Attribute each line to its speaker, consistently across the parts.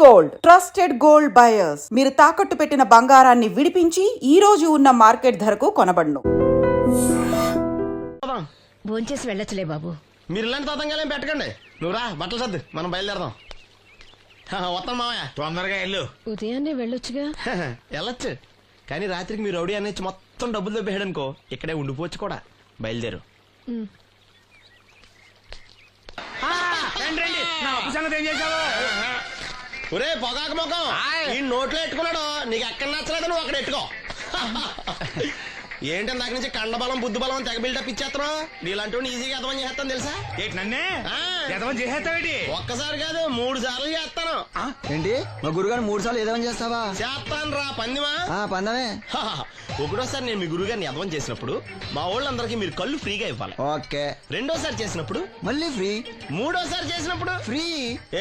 Speaker 1: Gold, trusted gold buyers. మీరు తాకట్టు పెట్టిన బంగారాన్ని విడిపించి ఈ రోజు ఉన్న మార్కెట్ ధరకు కొనబడును.
Speaker 2: భోంచేసి వెళ్ళొచ్చులే బాబు.
Speaker 3: మీరు ఇలాంటి తతంగాలేం పెట్టకండి. నువ్వు రా, బట్టలు సర్దు, మనం బయలుదేరదాం. వస్తాం మామయ్య.
Speaker 4: తొందరగా వెళ్ళు.
Speaker 2: ఉదయాన్నే వెళ్ళొచ్చుగా.
Speaker 3: వెళ్ళొచ్చు, కానీ రాత్రికి మీరు రౌడీ అనేది మొత్తం డబ్బులు దొబ్బేయడనుకో ఇక్కడే ఉండిపోవచ్చు కూడా. బయలుదేరు. ఒరే పొగాకు ముఖం, ఈ నోట్లో ఎట్టుకున్నాడు. నీకు ఎక్కడ నచ్చలేదు నువ్వు అక్కడ ఎట్టుకో. ఏంటి దాని నుంచి కండబలం బుద్ధి బలం తెగ బిల్డప్ ఇచ్చేస్తున్నావు. నీలాంటి ఈజీగా ఎదవని చేస్తాను తెలుసా?
Speaker 4: ఏంటి నన్నే ఎదవని చేసేస్తావేటి?
Speaker 3: ఒక్కసారి కాదు 3 సార్లు చేస్తాను.
Speaker 5: ఏంటి మా గురుగారు 3 సార్లు ఎదవని చేస్తావా?
Speaker 3: చేస్తాను రా పందిమా.
Speaker 5: పందమే.
Speaker 3: ఒకటోసారి నేను మీ గురుగారిని ఎదవని చేసినప్పుడు మా వాళ్ళందరికీ మీరు కళ్ళు ఫ్రీగా ఇవ్వాలి.
Speaker 5: ఓకే.
Speaker 3: రెండోసారి చేసినప్పుడు
Speaker 5: మళ్ళీ ఫ్రీ.
Speaker 3: మూడోసారి చేసినప్పుడు
Speaker 5: ఫ్రీ.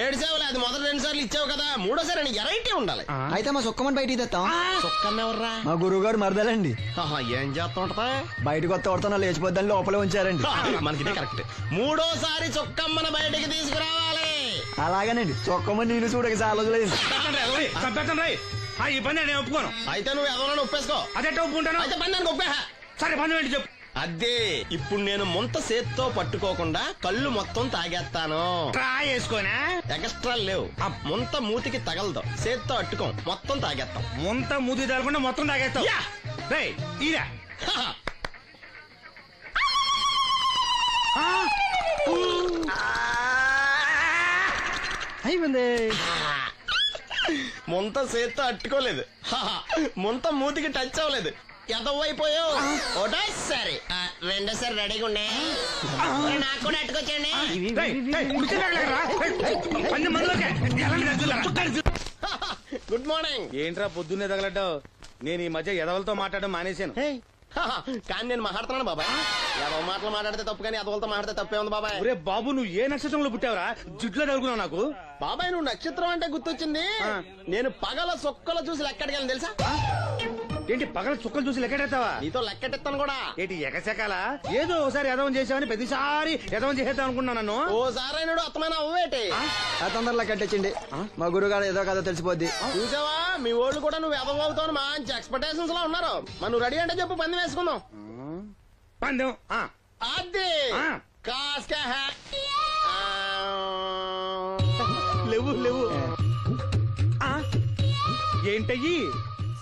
Speaker 3: 7 సేవలు అది మొదటి 2 సార్లు ఇచ్చావు కదా, మూడోసారి అని ఎరైటీ ఉండాలి.
Speaker 5: అయితే మా సుక్కమని బయటికి తెస్తాం.
Speaker 3: చొక్కమ్మెవర్రా?
Speaker 5: మా గురువుగారు మరదలండి.
Speaker 3: ఏం చేస్తా ఉంటదా?
Speaker 5: బయటకు వస్తే కొడతా లేచిపోద్దని లోపలే ఉంచారండి.
Speaker 3: మనకిదే కరెక్ట్. మూడోసారి చొక్కమ్మని బయటికి తీసుకురావాలి.
Speaker 5: అలాగేనండి. చొక్కమని నేను చూడక చాలా రోజులైంది.
Speaker 4: ఈ పని నేను ఒప్పుకోను.
Speaker 3: అయితే నువ్వు ఎవరైనా ఒప్పేసుకో.
Speaker 4: అదే ఒప్పుకుంటాను.
Speaker 3: అయితే పని దానికి ఒప్పే.
Speaker 4: సరే పని ఏంటి చెప్పు.
Speaker 3: అదే ఇప్పుడు నేను ముంత చేత్తో పట్టుకోకుండా కళ్ళు మొత్తం తాగేస్తాను.
Speaker 4: ట్రై చేసుకోనా?
Speaker 3: ఎక్స్ట్రా లేవు. ముంత మూతికి తగలదు, చేత్తో అట్టుకోం, మొత్తం తాగేస్తాం.
Speaker 4: ముంత మూతి తగలకుండా మొత్తం తాగేస్తావు. ఇదా
Speaker 5: అయిపోయింది.
Speaker 3: ముంత చేత్తో అట్టుకోలేదు, ముంత మూతికి టచ్ అవ్వలేదు. ఎదవైపోయావు. ఒకటోసారి రెండోసారి రెడీగా ఉండే. నాకు కూడా అట్టుకొచ్చండి. Good morning.
Speaker 4: ఏంట్రా పొద్దున్నే తగలడ్డావు? నేను ఈ మధ్య ఎదవలతో మాట్లాడడం మానేశాను.
Speaker 3: కానీ నేను మాట్లాడుతున్నాను బాబాయ్. ఎదవ మాటలు మాట్లాడితే తప్పు, కానీ ఎదవలతో మాట్లాడితే తప్పే ఉంది బాబాయ్.
Speaker 4: ఒరే బాబు, నువ్వు ఏ నక్షత్రంలో పుట్టావురా? జుట్లో తగులుకున్నావు నాకు.
Speaker 3: బాబాయ్ నువ్వు నక్షత్రం అంటే గుర్తొచ్చింది. నేను పగల సొక్కలు చూసి లెక్కడికి తెలుసా?
Speaker 4: ఏంటి పగల చుక్కలు చూసి లెక్కెడతావా?
Speaker 3: నీతో లెక్కెట్టిస్తాను కూడా.
Speaker 4: ఏంటి ఎగసెకాల? ఏదో ఒకసారి ఎదవం చేసావని ప్రతిసారి ఎదవం చేసేద్దాం అనుకున్నా నన్ను.
Speaker 3: ఓసారి అయినాడు అత్తమైన అవ్వేటి.
Speaker 5: తొందరలో కట్టించండి. మా గురుగారు ఏదో కదా తెలిసిపోద్ది.
Speaker 3: చూసావా, మీ వాళ్ళు కూడా నువ్వు ఎదవ అవుతావు మంచి ఎక్స్పెక్టేషన్స్ లో ఉన్నారు. మరి నువ్వు రెడీ అంటే చెప్పు, పందెం వేసుకుందాం.
Speaker 4: పందెం
Speaker 3: అది కాస్క లేవు లేవు.
Speaker 4: ఏంటయ్యి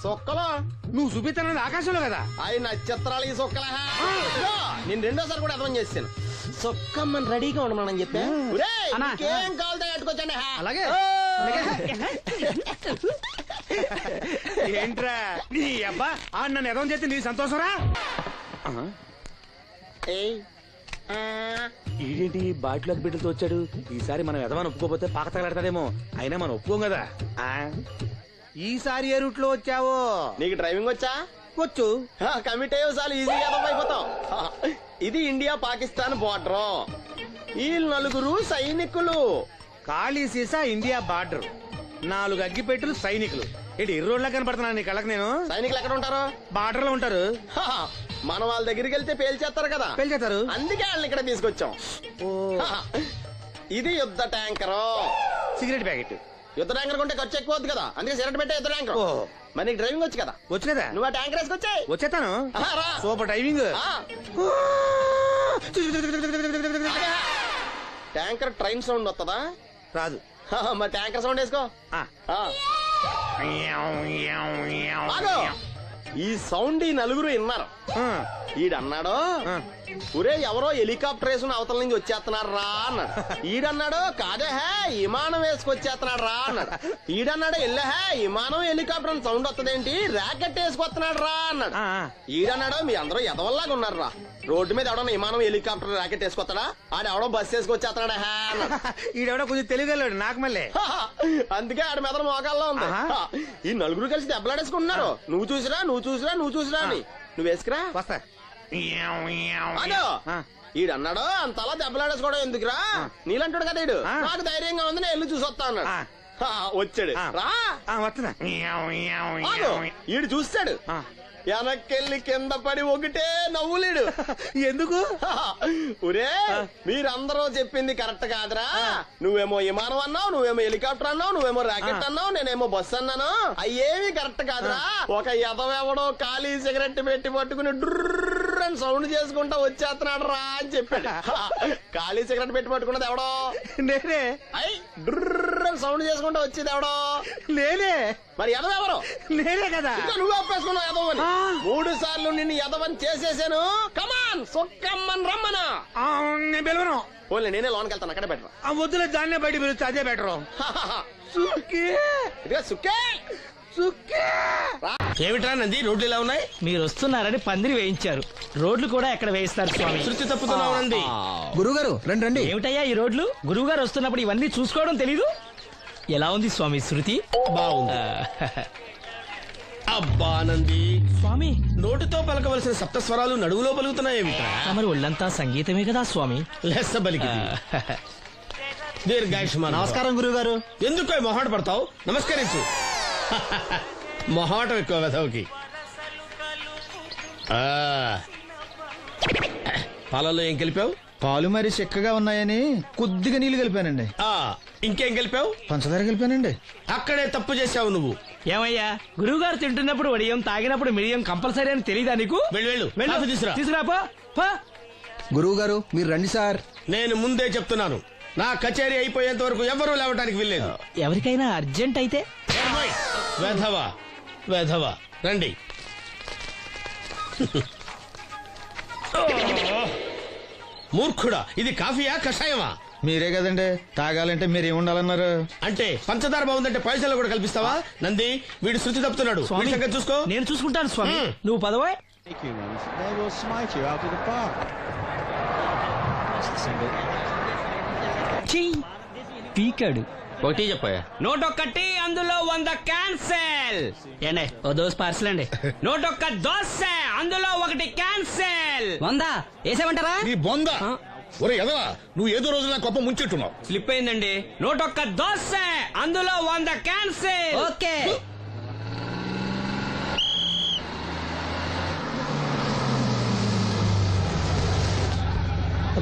Speaker 3: సొక్కలో
Speaker 4: నువ్వు చూపిస్తానది ఆకాశంలో కదా?
Speaker 3: అవి నక్షత్రాలు ఈ సొక్కల. నేను రెండోసారి కూడా అర్థం చేస్తాను. సొక్కమ్మని రెడీగా ఉండమని చెప్పా. ఏం కావాలో కట్టుకోవచ్చండి.
Speaker 4: అలాగే. ఏంట్రా నీ అబ్బా నన్ను ఎదవం చేస్తే నీ సంతోషరా? ఈడేంటి బాటిలోకి బిడ్డలతో వచ్చాడు? ఈసారి మనం ఎదవని ఒప్పుకోపోతే పాక తగలాడతాడేమో. అయినా మనం ఒప్పుకోం కదా. ఈసారి ఏ రూట్ లో వచ్చావో?
Speaker 3: నీకు డ్రైవింగ్ వచ్చా?
Speaker 4: వచ్చు.
Speaker 3: కమిట్ అయ్యే సార్లు ఈజీగా అయిపోతాం. ఇది ఇండియా పాకిస్తాన్ బోర్డర్. ఈ 4 సైనికులు.
Speaker 4: ఖాళీ సీసా ఇండియా బార్డర్, 4 అగ్గిపెట్టులు సైనికులు. ఏంటి ఇర్రోడ్లా కనపడుతున్నాను నీ కళ్ళకి నేను?
Speaker 3: సైనికులు ఎక్కడ ఉంటారు?
Speaker 4: బార్డర్ లో ఉంటారు.
Speaker 3: మనం వాళ్ళ దగ్గరికి వెళ్తే పేల్చేస్తారు కదా.
Speaker 4: పేల్చేస్తారు.
Speaker 3: అందుకే వాళ్ళని ఇక్కడ తీసుకొచ్చాం. ఇది యుద్ధ ట్యాంకర్.
Speaker 4: Cigarette packet.
Speaker 3: యుద్ధ ట్యాంకర్ కొంటే ఖర్చు ఎక్కువ అవుతుంది కదా, అందుకే సిగరెట్ పెట్టే యుద్ధ ట్యాంకర్. మరి నీకు డ్రైవింగ్ వచ్చు కదా?
Speaker 4: వచ్చు కదా.
Speaker 3: నువ్వు ఆ ట్యాంకర్ వేసుకొచ్చాయి.
Speaker 4: వచ్చేస్తాను. Super driving.
Speaker 3: Tanker train sound వస్తుందా?
Speaker 4: రాదు.
Speaker 3: మరి ట్యాంకర్ సౌండ్ వేసుకో. ఈ సౌండ్ ఈ 4 విన్నారు. ఈడన్నాడు, ఒరే ఎవరో హెలికాప్టర్ వేసుకుని అవతల నుంచి వచ్చేస్తున్నారు రా అన్నాడు. ఈడన్నాడు, కాదే విమానం వేసుకొచ్చేస్తున్నాడు రా అన్నాడు. ఈడన్నాడు, ఎల్లహే విమానం హెలికాప్టర్ అని సౌండ్ వస్తుందేంటి, ర్యాకెట్ వేసుకొస్తున్నాడు రా అన్నాడు. ఈడన్నాడు, మీ అందరూ ఎదవల్లాగా ఉన్నారు రా, రోడ్డు మీద ఎవడన్నా విమానం హెలికాప్టర్ ర్యాకెట్ వేసుకొస్తాడా? ఆడెవడో బస్సు వేసుకొచ్చేస్తున్నాడా అన్నాడు.
Speaker 4: ఈడెవడో కొంచెం తెలియగలడు నాకు మళ్ళీ.
Speaker 3: అందుకే ఆడ మెదడు మోకాల్లో ఉంది. ఈ 4 కలిసి దెబ్బలాడేసుకుంటున్నారు. నువ్వు చూసిరా అని. నువ్వు వేసుకురా.
Speaker 4: వస్తా.
Speaker 3: ఈడన్నాడు, అంతలా దెబ్బలాడేసుకోవడం ఎందుకురా, నీలంటాడు కదా ఈడు. నాకు ధైర్యంగా ఉంది, నేను వెళ్ళి చూసి వస్తా అన్నాడు. వచ్చాడు రా.
Speaker 4: వస్తున్నా.
Speaker 3: ఈడు చూస్తాడు, వెనక్కెళ్ళి కింద పడి ఒకటే నవ్వులేడు.
Speaker 4: ఎందుకు?
Speaker 3: ఒరే మీరందరూ చెప్పింది కరెక్ట్ కాదురా. నువ్వేమో విమానం అన్నావు, నువ్వేమో హెలికాప్టర్ అన్నావు, నువ్వేమో రాకెట్ అన్నావు, నేనేమో బస్సు అన్నాను. అయ్యేవి కరెక్ట్ కాదురా. ఒక ఎదవెవడో ఖాళీ సిగరెట్ పెట్టి పట్టుకుని డ్రర్ అని సౌండ్ చేసుకుంటా వచ్చేస్తున్నాడు రా అని చెప్పాడు. ఖాళీ సిగరెట్ పెట్టి పట్టుకున్నది ఎవడో?
Speaker 4: నేనే.
Speaker 3: అయ్ డ్రర్ అని సౌండ్ చేసుకుంటా వచ్చేది ఎవడో?
Speaker 4: నేనే.
Speaker 3: మరి ఎదవెవరు?
Speaker 4: నేనే కదా.
Speaker 3: ఇంకా నువ్వు ఒప్పేసుకున్నావు ఎదవని. 3 సార్లు నిన్ను ఎదవని చేసేసాను. కమాన్ సొక్కమ్మని రమ్మనా.
Speaker 4: నేను పిలవను.
Speaker 3: ఓన్లీ నేనే లోనికి వెళ్తాను, అక్కడే బెటర్.
Speaker 4: ఆ వద్దులే, దాన్నే బయట పిలుస్తా, అదే బెటరు. సుక్కే
Speaker 3: ఇదిగో సుక్కే
Speaker 4: సుక్కే.
Speaker 3: ఏమిట్రా నంది రోడ్లు ఇలా ఉన్నాయి?
Speaker 6: మీరు వస్తున్నారని పందిరి వేయించారు. రోడ్లు కూడా ఎక్కడ వేయిస్తారు స్వామి?
Speaker 3: శృతి తప్పుతున్నావు నంది.
Speaker 5: గురుగారు రండి రండి.
Speaker 6: ఏమిటయ్యా ఈ రోడ్లు? గురువు గారు వస్తున్నప్పుడు ఇవన్నీ చూసుకోవడం తెలీదు? ఎలా ఉంది స్వామి శృతి?
Speaker 3: బాగుంది. అబ్బా నంది,
Speaker 6: స్వామి
Speaker 3: నోటితో పలకవలసిన సప్తస్వరాలు నడువులో పలుకుతున్నాయేమిట్రా?
Speaker 6: మరి ఒళ్ళంతా సంగీతమే కదా స్వామి.
Speaker 3: లెస్స బలికి దీర్ఘాయుష్మాన్.
Speaker 5: నమస్కారం గురుగారు.
Speaker 3: ఎందుకు మొహాట పడతావు? నమస్కరించు. మొహాటం ఎక్కువ వెధవుకి. పాలల్లో ఏం కలిపావు?
Speaker 5: పాలు మరి చిక్కగా ఉన్నాయని కొద్దిగా నీళ్లు కలిపానండి.
Speaker 3: ఇంకేం కలిపావు?
Speaker 5: పంచదార కలిపానండి.
Speaker 3: అక్కడే తప్పు చేశావు నువ్వు.
Speaker 6: ఏమయ్యా గురువు గారు తింటున్నప్పుడు వడియం, తాగినప్పుడు మిడియం కంపల్సరీ అని తెలీదా నీకు?
Speaker 3: వెళ్ళు కాఫీ తీసురా.
Speaker 6: తీసుకురా పో.
Speaker 5: గురువు గారు మీరు రండి సార్.
Speaker 3: నేను ముందే చెప్తున్నాను, నా కచేరీ అయిపోయేంత వరకు ఎవరూ లేవటానికి వెళ్ళలేదు.
Speaker 6: ఎవరికైనా అర్జెంట్ అయితే
Speaker 3: వేధవా వేధవా రండి. మూర్ఖుడా, ఇది కాఫీయా కషాయమా?
Speaker 5: మీరే కదండి తాగాలంటే మీరు ఏముండాలన్నారు?
Speaker 3: అంటే పంచదార బాగుందంటే పైసలు కూడా కల్పిస్తావా? నంది వీడు శృతి తప్పుతున్నాడు.
Speaker 6: స్వామి,
Speaker 3: వీడి సంగతి చూసుకో.
Speaker 6: నేను చూసుకుంటాను స్వామి. నువ్వు పదవా.
Speaker 7: They will smite you out of the park.
Speaker 6: పీకాడు.
Speaker 4: ఒకటి చెప్పాయా?
Speaker 6: 101 అందులో 100 క్యాన్సెల్. ఏండే ఓ దోస్ పార్సల్ అండి. 101 దోశ అందులో 1 క్యాన్సెల్. 100 వేసేమంటారా?
Speaker 8: నీ బొంద. ఒరే ఎదవా, నువ్వు ఏదో రోజు నా గొప్ప ముంచెట్టున్నావు.
Speaker 6: స్లిప్ అయిందండి. 101 దోశ అందులో 100 క్యాన్సెల్. ఓకే.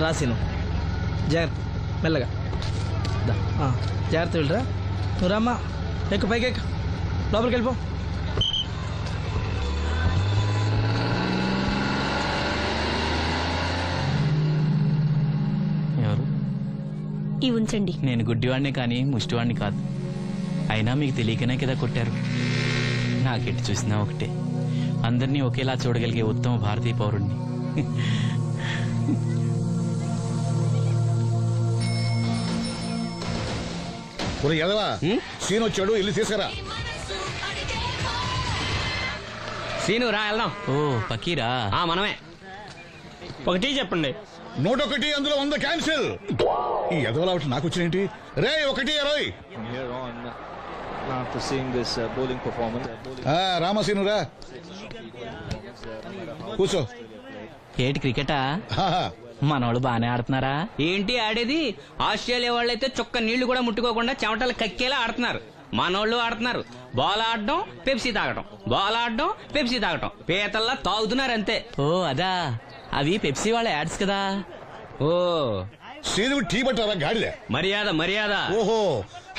Speaker 6: రాసిను జాగ్రత్త, మెల్లగా జాగ్రత్త వెళ్ళరా. నువ్వు రామ్మా, ఎక్కు పైకి ఎక్కు, లోపలికి వెళ్ళిపో.
Speaker 9: ఎవరు?
Speaker 2: ఇవి ఉంచండి.
Speaker 9: నేను గుడ్డివాడిని కానీ ముష్టివాడిని కాదు. అయినా మీకు తెలియకనే కదా కొట్టారు. నాకెట్టి చూసినా ఒకటే, అందరినీ ఒకేలా చూడగలిగే ఉత్తమ భారతీయ పౌరుణ్ణి.
Speaker 8: ఒరే ఎదవా, సీన్ వచ్చాడు, ఇల్లు తీసుకురా.
Speaker 6: సీను రా వెళ్దాం.
Speaker 9: ఓ పకీరా,
Speaker 6: మనమే. ఒకటి చెప్పండి.
Speaker 8: 101 అందులో 100 క్యాన్సిల్. ఈ ఎదవలా ఒకటి నాకు వచ్చినేంటి? రే 120.
Speaker 7: From here on, after seeing this bowling performance,
Speaker 8: రామసీను రా, కూర్చో.
Speaker 9: ఏటి క్రికెటా?
Speaker 8: ఆహా.
Speaker 9: మనోళ్ళు బానే ఆడుతున్నారా?
Speaker 6: ఏంటి ఆడేది? ఆస్ట్రేలియా వాళ్ళైతే చుక్క నీళ్లు కూడా ముట్టుకోకుండా చెమటలు కక్కేలా ఆడుతున్నారు. మనోళ్ళు ఆడుతున్నారు బాల్ ఆడడం, పెప్సీ తాగటం, బాల్ ఆడడం, పెప్సీ తాగటం, పీతల్లా తాగుతున్నారు అంతే.
Speaker 9: ఓ అదా, అవి పెప్సీ వాళ్ళ యాడ్స్ కదా.
Speaker 6: ఓ
Speaker 8: సీను టీ పట్టారా గాడిద?
Speaker 6: మర్యాద మర్యాద.
Speaker 8: ఓహో,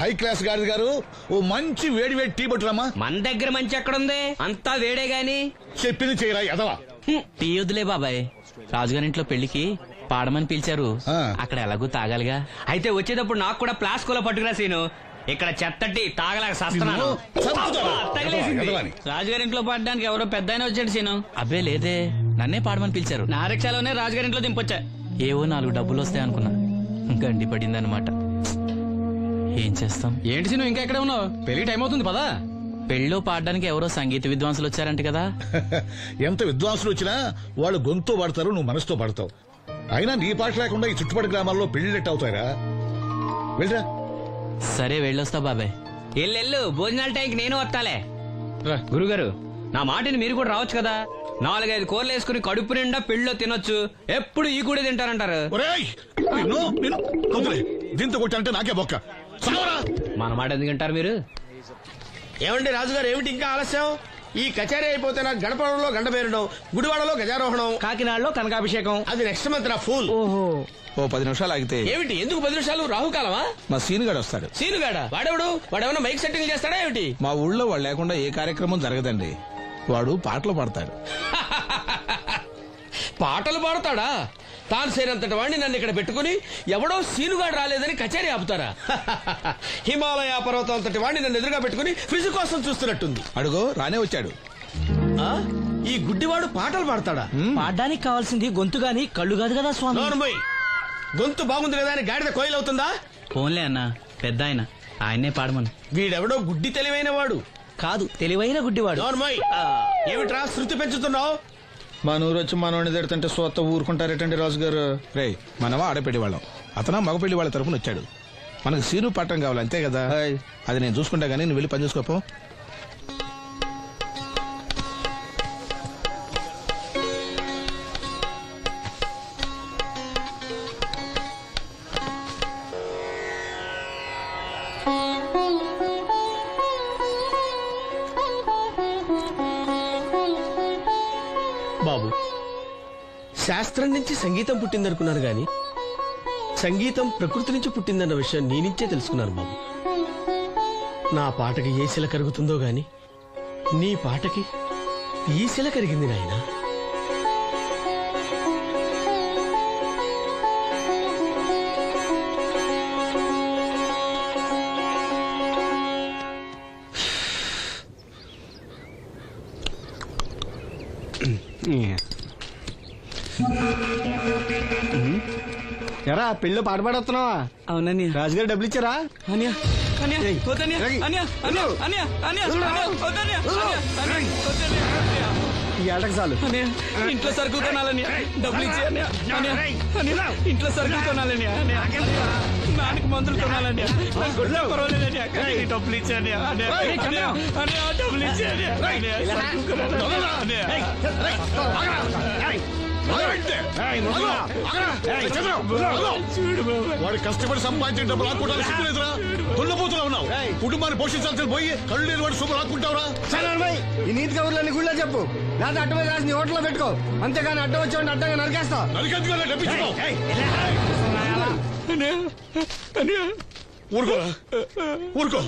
Speaker 8: హై క్లాస్ గాడిద గారు, ఓ మంచి వేడి వేడి టీ పట్టురామా.
Speaker 6: మన దగ్గర మంచి ఎక్కడుంది? అంతా వేడే గాని.
Speaker 8: చెప్పింది చేయరా ఎదవా.
Speaker 9: టీ వద్దులే బాబాయ్, రాజుగారింట్లో పెళ్లికి పాడమని పిలిచారు.
Speaker 8: ఆ.
Speaker 9: అక్కడ ఎలాగూ తాగాలిగా.
Speaker 6: అయితే వచ్చేటప్పుడు నాకు కూడా ప్లాస్కోలో పట్టుకురా సీను. ఇక్కడ చెత్తటి తాగలేక సస్తున్నాను.
Speaker 8: నిన్ను చంపుతాను.
Speaker 6: తగిలేసింది.
Speaker 8: ఎదవా అని.
Speaker 6: రాజుగారింట్లో పడడానికి ఎవరో పెద్ద ఆయన వచ్చాడు సీను.
Speaker 9: అబ్బే లేదే, నన్నే పాడమని పిలిచారు.
Speaker 6: నా రిక్షాలోనే రాజుగారింట్లో దింపొచ్చా.
Speaker 9: ఏవో 4 డబ్బులు వస్తాయి అనుకున్నా, గండి పడిందనమాట. ఏం చేస్తాం?
Speaker 6: ఏంటి సీను ఇంకా ఎక్కడ ఉన్నావు? పెళ్లి టైం అవుతుంది పదా.
Speaker 9: పెళ్ళిలో పాడడానికి ఎవరో సంగీత విద్వాంసులు వచ్చారంట కదా.
Speaker 8: ఎంత విద్వాంసులు వచ్చినా వాళ్ళు గొంతు పడతారు, నువ్వు మనసుతో పడతావు. అయినా నీ పాట లేకుండా ఈ చుట్టుపక్కల గ్రామాల్లో పెళ్లిళ్ళెట్ అవుతాయిరా. వెళ్ళరా.
Speaker 9: సరే వెళ్ళొస్తా బాబాయ్.
Speaker 6: ఎల్లెళ్ళు, భోజనాల టైంకి నేను వస్తాలే. గురుగారు, నా మాటిని మీరు కూడా రావచ్చు కదా. 4-5 కూరలు వేసుకుని కడుపు నిండా పెళ్ళిలో తినొచ్చు. ఎప్పుడు ఈ కూడా తింటారంటారు.
Speaker 8: ఒరేయ్, నిన్ను వదిలే. దీంతో కొట్టానంటే నాకే బొక్క. సావరా.
Speaker 6: మన మాట ఎందుకు తింటారు మీరు?
Speaker 3: ఏమండి రాజుగారు, ఏమిటి ఇంకా ఆలస్యం? ఈ కచేరీ అయిపోతే నాకు గణపవరంలో గండ పేరడం, గుడివాడలో గజారోహణం,
Speaker 4: కాకినాడలో కనకాభిషేకం.
Speaker 3: అది నెక్స్ట్ మంత్ నా ఫూల్.
Speaker 4: ఓహో,
Speaker 5: ఓ 10 నిమిషాలు ఆగితే
Speaker 4: ఏమిటి ఎందుకు 10 నిమిషాలు? రాహుకాలమా?
Speaker 5: మా సీనుగాడు వస్తాడు.
Speaker 4: సీనుగాడా? వాడేమన్నా మైక్ సెట్టింగ్ చేస్తాడా ఏమిటి?
Speaker 5: మా ఊళ్ళో వాడు లేకుండా ఏ కార్యక్రమం జరగదండి. వాడు పాటలు పాడతాడు.
Speaker 4: పాటలు పాడతాడా? తాను సేనంతటి వాడిని నన్ను ఇక్కడ పెట్టుకుని ఎవడో సీనుగాడు రాలేదని కచేరీ ఆపుతారా? హిమాలయ పర్వతం అంతటి వాడిని నన్ను ఎదురుగా పెట్టుకుని ఫ్రిజ్ కోసం చూస్తున్నట్టుంది.
Speaker 5: అడుగో రానే వచ్చాడు.
Speaker 4: ఆ? ఈ గుడ్డివాడు పాటలు పాడతాడా?
Speaker 10: పాడడానికి కావాల్సింది గొంతు గాని కళ్ళు కాదు కదా స్వామి.
Speaker 4: నోర్మోయ్, గొంతు బాగుంది కదా అని గాడిద కోయిలవుతుందా?
Speaker 9: ఫోన్లే అన్న, పెద్ద ఆయన, ఆయన్నే పాడమను.
Speaker 4: వీడెవడో గుడ్డి తెలివైన వాడు
Speaker 10: కాదు, తెలివైన గుడ్డివాడు.
Speaker 4: నోర్మోయ్, ఏమిట్రా శృతి పెంచుతున్నావు?
Speaker 5: మన ఊరు వచ్చి మనోడిని తిడుతుంటే సొత్త ఊరుకుంటారేటండి రాజు గారు. రే, మనవా ఆడపెళ్లి వాళ్ళం, అతను మగపెళ్లి వాళ్ళ తరపున వచ్చాడు. మనకు సీను పట్టం కావాలి అంతే కదా. అది నేను చూసుకుంటా గానీ నువ్వు వెళ్ళి పని చూసుకోపో.
Speaker 3: బాబు, శాస్త్రం నుంచి సంగీతం పుట్టిందనుకున్నారు గాని సంగీతం ప్రకృతి నుంచి పుట్టిందన్న విషయం నీ నుంచే తెలుసుకున్నాను బాబు. నా పాటకి ఏ శిల కరుగుతుందో గాని నీ పాటకి ఈ శిల కరిగింది నాయనా.
Speaker 5: ఎరా పెళ్ళి పాట పాడుతున్నావా?
Speaker 10: అవునని
Speaker 5: రాజుగారు డబ్బులు ఇచ్చారా? ఈ ఏటకు చాలు.
Speaker 10: ఇంట్లో సరుకులు కొనాలని డబ్బులు ఇచ్చి ఇంట్లో సరుకులు కొనాలని నాన్నకి మందులు కొనాలని పర్వాలేదని డబ్బులు ఇచ్చాని డబ్బులు ఇచ్చాని
Speaker 8: వాడి కష్టపడి సంపాదించిన డబ్బులు లాక్కుంటారు. సిగ్గులేదురా? దున్నపోతున్నా ఉన్నావు. కుటుంబాన్ని పోషించాల్సిన పోయి కళ్ళు లేని వాడి సొమ్ము లాక్కుంటావురా?
Speaker 5: ఈ నీతి కబుర్లన్నీ గుళ్ళో చెప్పు, లేదా అడ్డ మీద రాసి నీ హోటల్లో పెట్టుకో. అంతేగాని అడ్డం వచ్చి అడ్డంగా నరికేస్తా.
Speaker 8: నరికెందుకు డబ్బిచ్చుకో. ఊరుకోరా, ఊరుకో.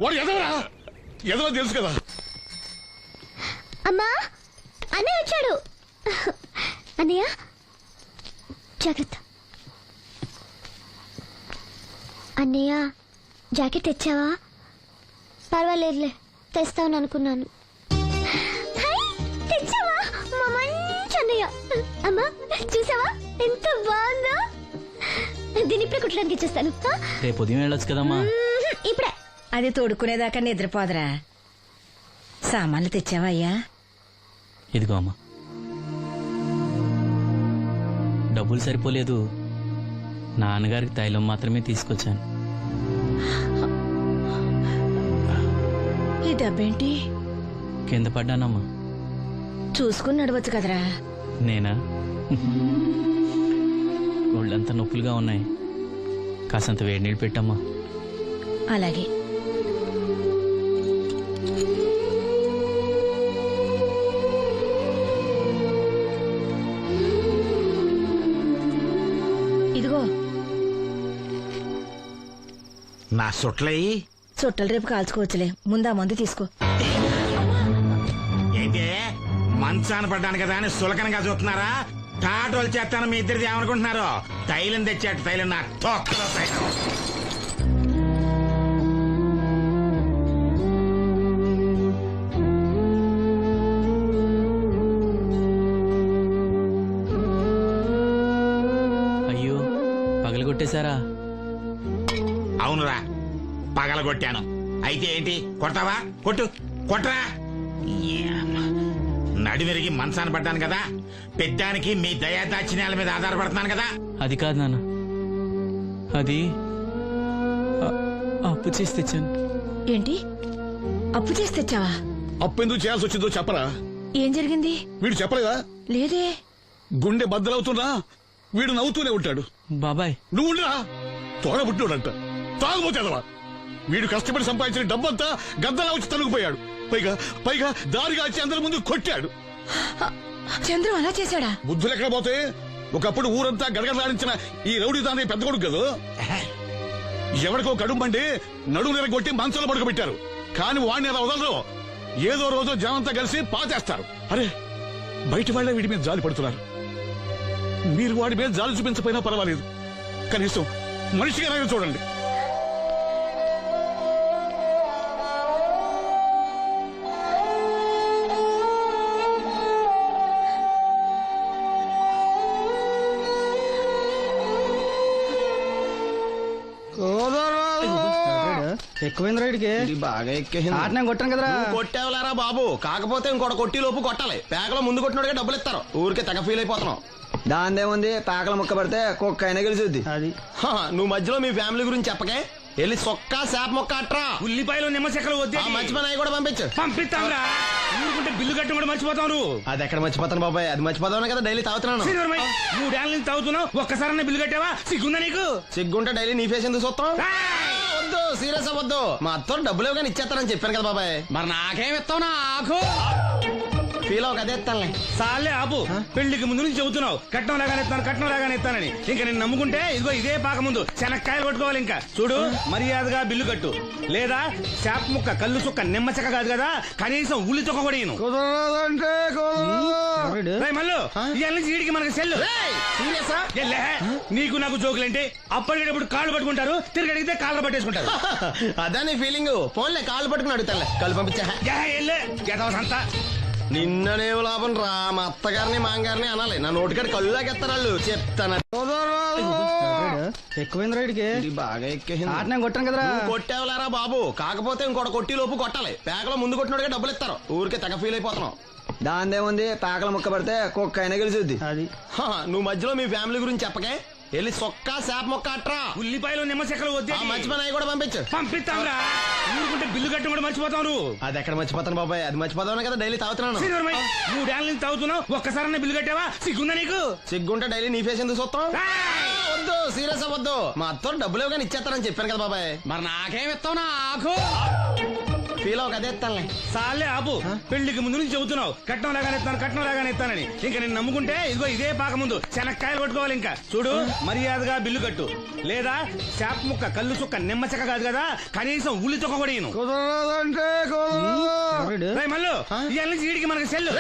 Speaker 8: వాడు ఎదవరా? ఎదవ తెలుసు కదా.
Speaker 11: అమ్మా, అన్నయ్య వచ్చాడు. అన్నయ్య జాగ్రత్త. అన్నయ్య జాకెట్ తెచ్చావా? పర్వాలేదులే, తెస్తావని అనుకున్నాను. తెచ్చావా? మా మంచి అన్నయ్య. అమ్మా చూసావా ఎంత బాగుందో? దీన్ని ఇప్పుడే కుట్టడానికి ఇచ్చేస్తాను.
Speaker 9: రేపు ఉదయం వెళ్ళొచ్చు కదమ్మా.
Speaker 11: ఇప్పుడే.
Speaker 2: అది తోడుకునేదాకా నిద్రపోదరా. సామాన్లు తెచ్చావా అయ్యా?
Speaker 9: ఇదిగో అమ్మా. డబ్బులు సరిపోలేదు, నాన్నగారికి తైలం మాత్రమే తీసుకొచ్చాను.
Speaker 2: ఈ డబ్బేంటి?
Speaker 9: కింద పడ్డానమ్మా.
Speaker 2: చూసుకుని నడవచ్చు కదరా.
Speaker 9: నేనా? ఒళ్ళంతా నొప్పులుగా ఉన్నాయి, కాసంత వేడి నీళ్ళు పెట్టమ్మా.
Speaker 2: అలాగే. ఇదిగో
Speaker 4: నా సొట్లయి
Speaker 2: చుట్టలు రేపు కాల్చుకోవచ్చులే, ముందా మందు తీసుకో.
Speaker 4: ఏంటే మంచాన పడ్డాను కదా అని సులకనగా చూస్తున్నారా? టాటోలు చేస్తాను మీ ఇద్దరిది ఏమనుకుంటున్నారు? తైలం తెచ్చాడు, తైలం నా తొక్కలో తైలం.
Speaker 9: అయ్యో, పగలగొట్టేశారా?
Speaker 4: అవునురా, పగలగొట్టాను. అయితే ఏంటి, కొడతావా? కొట్టు, కొట్రా. నడివిరిగి మంచాన పడ్డాను కదా, పెద్దానికి మీ దయాదాచిన్యాల మీద ఆధారపడుతున్నాను కదా.
Speaker 9: అది కాదు నాన్న, అది అప్పు చేసి తెచ్చాను.
Speaker 2: ఏంటి, అప్పు చేసి తెచ్చావా?
Speaker 8: అప్పు ఎందుకు చేయాల్సి వచ్చిందో చెప్పరా?
Speaker 2: ఏం జరిగింది?
Speaker 8: వీడు చెప్పలేదా?
Speaker 2: లేదే.
Speaker 8: గుండె బద్దలవుతున్నా వీడు నవ్వుతూనే ఉంటాడు.
Speaker 9: బాబాయ్
Speaker 8: నువ్వు ఉండరా? తోడబుట్టినోడంట, తాగుపోతేదవా. వీడు కష్టపడి సంపాదించిన డబ్బంతా గద్దలా వచ్చి తనుకుపోయాడు. పైగా పైగా దారిగా వచ్చి అందరి ముందు కొట్టాడు.
Speaker 2: చంద్రు అలా చేశాడా?
Speaker 8: బుద్ధులు ఎక్కడ పోతే ఒకప్పుడు ఊరంతా గడగడలాడించిన ఈ రౌడీ దాని పెద్ద కొడుకు కదా. ఎవరికో కడుంబండి నడుము నిరగొట్టి మంచంలో పడుకోబెట్టారు. కానీ వాడిని అలా వదలరు. ఏదో రోజు జనంతా కలిసి పాతేస్తారు. అరే బయట వాళ్ళే వీడి మీద జాలి పడుతున్నారు. మీరు వాడి మీద జాలి చూపించకపోయినా పర్వాలేదు, కనీసం మనిషిగా చూడండి.
Speaker 10: ఎక్కువైంది రైడ్కి
Speaker 3: బాగా ఎక్కేసింది.
Speaker 10: నేను కొట్టాను కదరా.
Speaker 3: కొట్టేవలేరా బాబు, కాకపోతే ఇంకోటి కొట్టి లోపు కొట్టాలి. పేకలో ముందు కొట్టినోడిగా డబ్బులు ఇస్తారు. ఊరికే తెగ ఫీల్ అయిపోతున్నావు.
Speaker 10: దాందేముంది, పేకల ముక్క పడితే కుక్క అయినా గెలిచుద్ది. అది
Speaker 3: నువ్వు మధ్యలో మీ ఫ్యామిలీ గురించి చెప్పకే. వెళ్ళి సొక్క శాప మొక్క అట్రా.
Speaker 4: ఉల్లిపాయలు నిమ్మచెక్కలు వద్దే.
Speaker 3: మంచి పని అవి కూడా పంపించు.
Speaker 4: పంపిస్తాంరా. ఊరుకుంటే బిల్లు కట్టి కూడా మర్చిపోతావు నువ్వు.
Speaker 3: అది ఎక్కడ మర్చిపోతాను బాబాయ్, అది మర్చిపోతావు కదా డైలీ తాగుతున్నాను.
Speaker 4: 3 ఏళ్ళ నుంచి తాగుతున్నావు, ఒక్కసారి బిల్లు కట్టావా? సిగ్గుందా నీకు?
Speaker 3: సిగ్గుంటే డైలీ నీ ఫేస్ ఎందుకు చూస్తాం? వద్దు, సీరియస్ అవ్వద్దు. మా అత్తోడు డబ్బులు ఇవ్వగానే ఇచ్చేస్తానని చెప్పాను కదా బాబాయ్.
Speaker 4: మరి నాకేం ఇస్తావు? నాకు
Speaker 3: ఫీల్ అవ్వక అదే ఇస్తానులే.
Speaker 4: సాలే ఆపు. పెళ్లికి ముందు నుంచి చెబుతున్నావు కట్నం లాగానే ఇస్తానని. ఇంకా నేను నమ్ముకుంటే ఇదిగో ఇదే పాక ముందు శనక్కాయలు కొట్టుకోవాలి. ఇంకా చూడు, మర్యాదగా బిల్లు కట్టు, లేదా చేప ముక్క కళ్ళు చుక్క నిమ్మ చెక్క కాదు కదా, కనీసం ఉల్లి తొక్క కూడా ఇయ్యను. మళ్ళీ ఇవాళ నుంచి వీడికి మనకి సెల్లు. నీకు నాకు జోకులేంటి? అప్పటికేటప్పుడు కాళ్ళు పట్టుకుంటారు, తిరిగి అడిగితే కాళ్ళు పట్టేసుకుంటారు.
Speaker 3: అదే నీ ఫీలింగ్. ఫోన్లే కాళ్ళు పట్టుకుని అడుగుతానులే. కళ్ళు పంపించా.
Speaker 4: అంతా
Speaker 3: నిన్ననేం లాభం రా. మా అత్తగారిని మాంగారిని అనాలి. నా నోటికాడ కళ్ళు లాగెత్తారు వాళ్ళు. చెప్తాను.
Speaker 10: ఎక్కువైంది రైడ్కి
Speaker 3: బాగా ఎక్కేసింది.
Speaker 10: నేను కొట్టాను కదరా.
Speaker 3: కొట్టేవలేరా బాబు, కాకపోతే ఇంకోటి కొట్టి లోపు కొట్టాలి. పేకలో ముందు కొట్టినోడిగా డబ్బులు ఇస్తారు. ఊరికే తెగ ఫీల్ అయిపోతున్నావు.
Speaker 10: దాందేముంది, పేకల ముక్క పడితే కుక్క అయినా గెలిచుద్ది. అది
Speaker 3: నువ్వు మధ్యలో మీ ఫ్యామిలీ గురించి చెప్పకే. వెళ్ళి సొక్క శాప మొక్క అట్రా.
Speaker 4: ఉల్లిపాయలు నిమ్మచెక్కలు వద్దే.
Speaker 3: మంచి పని అవి కూడా పంపించు.
Speaker 4: పంపిస్తాంరా. ఊరుకుంటే బిల్లు కట్టి కూడా మర్చిపోతావు నువ్వు.
Speaker 3: అది ఎక్కడ మర్చిపోతాను బాబాయ్, అది మర్చిపోతావు కదా డైలీ తాగుతున్నాను.
Speaker 4: 3 ఏళ్ళ నుంచి తాగుతున్నావు, ఒక్కసారి బిల్లు కట్టావా? సిగ్గుందా నీకు?
Speaker 3: సిగ్గుంటే డైలీ నీ ఫేస్ ఎందుకు చూస్తాం? వద్దు, సీరియస్ అవ్వద్దు. మా అత్తోడు డబ్బులు ఇవ్వగానే ఇచ్చేస్తానని చెప్పాను కదా బాబాయ్.
Speaker 4: మరి నాకేం ఇస్తావు? నాకు
Speaker 3: ఫీల్ అవ్వక అదే ఇస్తానులే.
Speaker 4: సాలే ఆపు. పెళ్లికి ముందు నుంచి చెబుతున్నావు కట్నం లాగానే ఇస్తానని. ఇంకా నేను నమ్ముకుంటే ఇదిగో ఇదే పాక ముందు శనక్కాయలు కొట్టుకోవాలి. ఇంకా చూడు, మర్యాదగా బిల్లు కట్టు, లేదా చేప ముక్క కళ్ళు చుక్క నిమ్మ చెక్క కాదు కదా, కనీసం ఉల్లి తొక్క కూడా ఇయ్యను. మళ్ళీ ఇవాళ నుంచి వీడికి మనకి సెల్లు.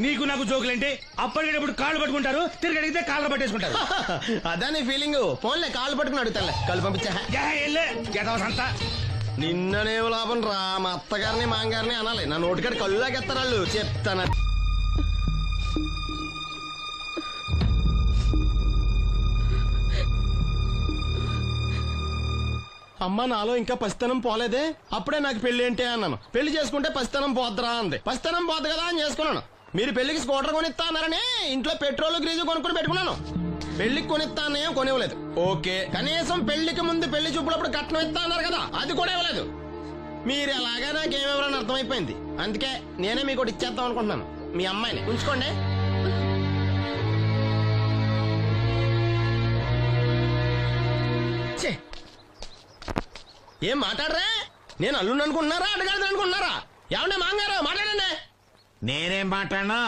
Speaker 4: నీకు నాకు జోకులేంటి? అప్పటికేటప్పుడు కాళ్ళు పట్టుకుంటారు, తిరిగి అడిగితే కాళ్ళు పట్టేసుకుంటారు.
Speaker 3: అదే నీ ఫీలింగ్. ఫోన్లే కాళ్ళు పట్టుకుని అడుగుతానులే. కళ్ళు పంపించా.
Speaker 4: అంతా
Speaker 3: నిన్ననేం లాభం రా. మా అత్తగారిని మాంగారిని అనాలి. నా నోటికాడ కళ్ళు లాగెత్తారు వాళ్ళు. చెప్తాను. అమ్మ నాలో ఇంకా పసితనం పోలేదే. అప్పుడే నాకు పెళ్లి ఏంటి అన్నాను. పెళ్లి చేసుకుంటే పసితనం పోద్దురా అంది. పసితనం పోద్దు కదా అని చేసుకున్నాను. మీరు పెళ్లికి స్కూటర్ కొనిస్తా అన్నారని ఇంట్లో పెట్రోల్ గ్రీజు కొనుక్కుని పెట్టుకున్నాను. పెళ్లికి కొనిస్తా అన్నయ్య కొనివ్వలేదు. ఓకే, కనీసం పెళ్లికి ముందు పెళ్లి చూపులప్పుడు కట్నం ఇస్తా అన్నారు కదా, అది కూడా ఇవ్వలేదు. మీరు అలాగా నాకేమెవరని అర్థమైపోయింది. అందుకే నేనే మీకు ఒకటి ఇచ్చేద్దాం అనుకుంటున్నాను. మీ అమ్మాయిని ఉంచుకోండి. ఏం మాట్లాడరా? నేను అల్లుండి అనుకుంటున్నారా, అడగాలి అనుకుంటున్నారా? ఏమంటే మాంగారు మాట్లాడండి.
Speaker 12: నేనేం మాట్లాడను,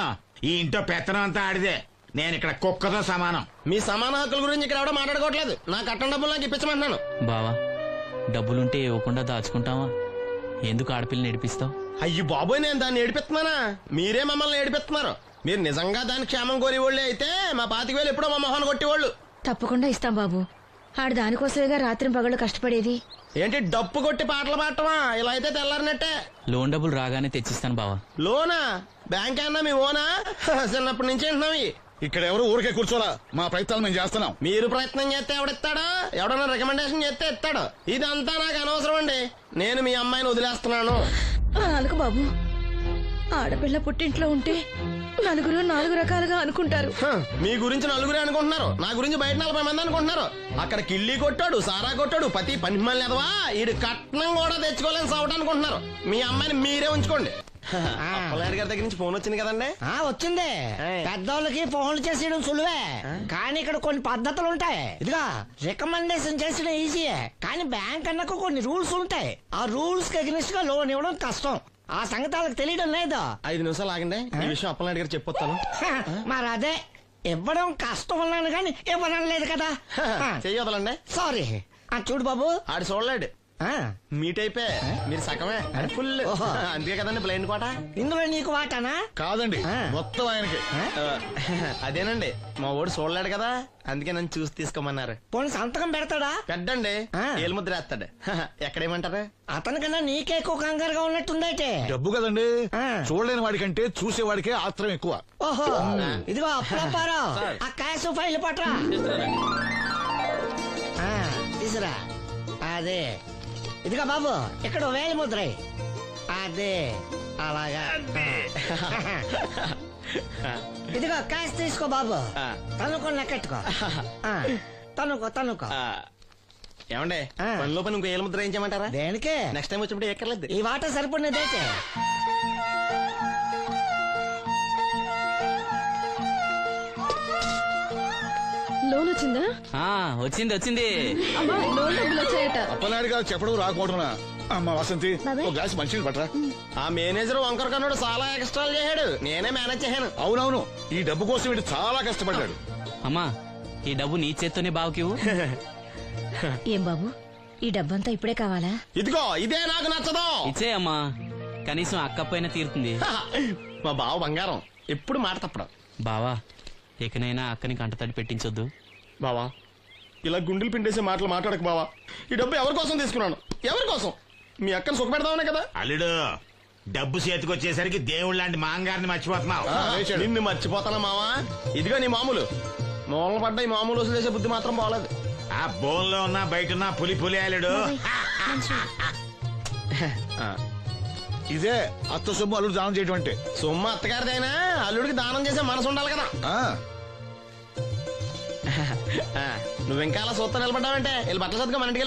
Speaker 12: ఈ ఇంట్లో పెత్తనం అంతా ఆడిదే. నేను ఇక్కడ కుక్కతో సమానం.
Speaker 3: మీ సమాన హక్కుల గురించి ఇక్కడ ఎవడో మాట్లాడుకోవట్లేదు. నా కట్టం డబ్బులు నాకు ఇప్పించమంటున్నాను.
Speaker 9: బావా, డబ్బులుంటే ఇవ్వకుండా దాచుకుంటావా? ఎందుకు ఆడపిల్లని ఏడిపిస్తావు?
Speaker 3: అయ్యి బాబోయ్, నేను దాన్ని ఏడిపిస్తున్నానా? మీరే మమ్మల్ని ఏడిపిస్తున్నారు. మీరు నిజంగా దాని క్షేమం కోరేవాళ్ళే అయితే మా 25,000 ఎప్పుడో మా మొహాన్ని కొట్టేవాళ్ళు.
Speaker 2: తప్పకుండా ఇస్తాం బాబు. ఆడు దానికోసమేగా రాత్రి పగళ్ళు కష్టపడేది.
Speaker 3: ఏంటి డప్పు కొట్టి పాటలు పాడటమా? ఇలా అయితే తెల్లారినట్టే.
Speaker 9: లోన్ డబ్బులు రాగానే తెచ్చిస్తాను బావా.
Speaker 3: లోనా? బ్యాంక్ అన్నా మీ ఓనా? చిన్నప్పటి నుంచి వింటున్నాం.
Speaker 8: ఇక్కడ ఎవరు ఊరికే కూర్చోలా. మా ప్రయత్నాలు మేము చేస్తున్నాం.
Speaker 3: మీరు ప్రయత్నం చేస్తే ఎవడిస్తాడా? ఎవడన్నా రికమెండేషన్ చేస్తే ఇస్తాడు. ఇదంతా నాకు అనవసరం అండి. నేను మీ అమ్మాయిని వదిలేస్తున్నాను.
Speaker 2: అలాగ బాబు, ఆడపిల్ల పుట్టింట్లో ఉంటే నలుగురు 4 రకాలుగా అనుకుంటారు.
Speaker 3: మీ గురించి నలుగురే అనుకుంటున్నారు, నా గురించి బయట 40 మంది అనుకుంటున్నారు. అక్కడ కిళ్ళి కొట్టాడు, సారా కొట్టాడు, పతి పని మళ్ళీ ఎదవా ఈడు కట్నం కూడా తెచ్చుకోలేని సవట అనుకుంటున్నారు. మీ అమ్మాయిని మీరే ఉంచుకోండి. అప్పలనాయుడు గారి దగ్గర నుంచి ఫోన్ వచ్చింది కదండి.
Speaker 13: వచ్చింది. పెద్దోళ్ళకి ఫోన్లు చేసేయడం సులువే, కానీ ఇక్కడ కొన్ని పద్ధతులు ఉంటాయి. ఇదిగా రికమెండేషన్ చేసడం ఈజీయే, కానీ బ్యాంక్ అన్నకు కొన్ని రూల్స్ ఉంటాయి. ఆ రూల్స్ కి అగ్నిస్ట్ గా లోన్ ఇవ్వడం కష్టం. ఆ సంగతి వాళ్ళకి తెలియడం లేదు.
Speaker 3: 5 నిమిషాలు ఆగండి, ఈ విషయం అప్పలనాయుడు గారు చెప్పొస్తాను.
Speaker 13: మరి అదే ఇవ్వడం కష్టం అన్నాను కానీ ఇవ్వడం లేదు కదా.
Speaker 3: చెయ్యొదలండి.
Speaker 13: సారీ. చూడు బాబు,
Speaker 3: ఆడు చూడలేడు. మీట్ అయిపోయి మీరు సగమే ఫుల్. అందుకే కదండి బ్లైండ్ కోట.
Speaker 13: ఇందులో నీకు వాటానా?
Speaker 8: కాదండి, మొత్తం ఆయనకి.
Speaker 3: అదేనండి, మా ఓడు చూడలేడు కదా, అందుకే నన్ను చూసి తీసుకోమన్నారు.
Speaker 13: పోనీ సంతకం పెడతాడా?
Speaker 3: పెద్దండి, ఏలు ముద్ర వేస్తాడు. ఎక్కడేమంటారు?
Speaker 13: అతనికన్నా నీకే ఎక్కువ కంగారుగా ఉన్నట్టుందైతే.
Speaker 8: డబ్బు కదండి, చూడలేని వాడికంటే చూసేవాడికే ఆత్రం ఎక్కువ.
Speaker 13: ఓహో, ఇదిగో అప్పుడప్పారావు, ఆ క్యాష్ ఫైల్ పట్రా. తీసురా. అదే, ఇదిగో బాబు, ఇక్కడ వేలి ముద్ర. అదే అలాగా. ఇదిగో క్యాష్ తీసుకో బాబు, తనుకో లెక్కెట్టుకో. తనుకో.
Speaker 3: ఏమండే, పనిలో పని ఇంకో ఏలు ముద్ర వేయించమంటారా?
Speaker 13: దేనికే?
Speaker 3: నెక్స్ట్ టైం వచ్చినప్పుడు ఎక్కర్లేదు.
Speaker 13: ఈ వాట సరిపడినదైతే.
Speaker 2: లోన్ వచ్చిందా?
Speaker 9: వచ్చింది.
Speaker 2: అమ్మా, లోన్ డబ్బులు వచ్చాయట.
Speaker 8: అప్పలనాయుడు గారు చెప్పడం రాకపోవడమా? అమ్మ వసంతి, ఒక గ్లాస్ మంచినీళ్ళు పట్టరా.
Speaker 3: ఆ మేనేజర్ వంకర కన్నాడు, చాలా ఎక్స్ట్రాలు చేశాడు, నేనే మేనేజ్ చేశాను.
Speaker 8: అవునవును, ఈ డబ్బు కోసం వీడు చాలా కష్టపడ్డాడు.
Speaker 9: అమ్మా, ఈ డబ్బు నీ చేత్తోనే బావుకివు.
Speaker 2: ఏం బాబు, ఈ డబ్బంతా ఇప్పుడే కావాలా?
Speaker 3: ఇదిగో ఇదే నాకు నచ్చదు.
Speaker 9: ఇచ్చేయమ్మా, కనీసం అక్క పైన తీరుతుంది.
Speaker 3: మా బావ బంగారం, ఎప్పుడు మాట తప్పడం.
Speaker 9: బావా, ఇకనైనా అక్కని కంటతడి పెట్టించొద్దు.
Speaker 3: బావా, ఇలా గుండెలు పిండేసే మాటలు మాట్లాడక బావా. ఈ డబ్బు ఎవరి కోసం తీసుకున్నాను? ఎవరి కోసం? మీ అక్కను సుఖపెడదామనే కదా.
Speaker 12: అల్లుడు, డబ్బు చేతికొచ్చేసరికి దేవుడు లాంటి మాంగారిని మర్చిపోతున్నావు.
Speaker 3: నిన్ను మర్చిపోతానా మావా? ఇదిగో నీ మామూలు మూలన పడ్డ ఈ మామూలు వసూలు చేసే బుద్ధి మాత్రం బాగలేదు.
Speaker 12: ఆ బోన్లో ఉన్నా బయట ఉన్నా పులి అల్లుడు.
Speaker 8: ఇదే అత్త సొమ్ము అల్లుడు దానం చేయటం అంటే.
Speaker 3: సొమ్ము అత్తగారిదైనా అల్లుడికి దానం చేసే మనసు ఉండాలి కదా. నువ్వు ఇంకా అలా సూత్రం నిలబడ్డావంటే వెళ్ళి బట్టలు సర్దుగా మన ఇంటికి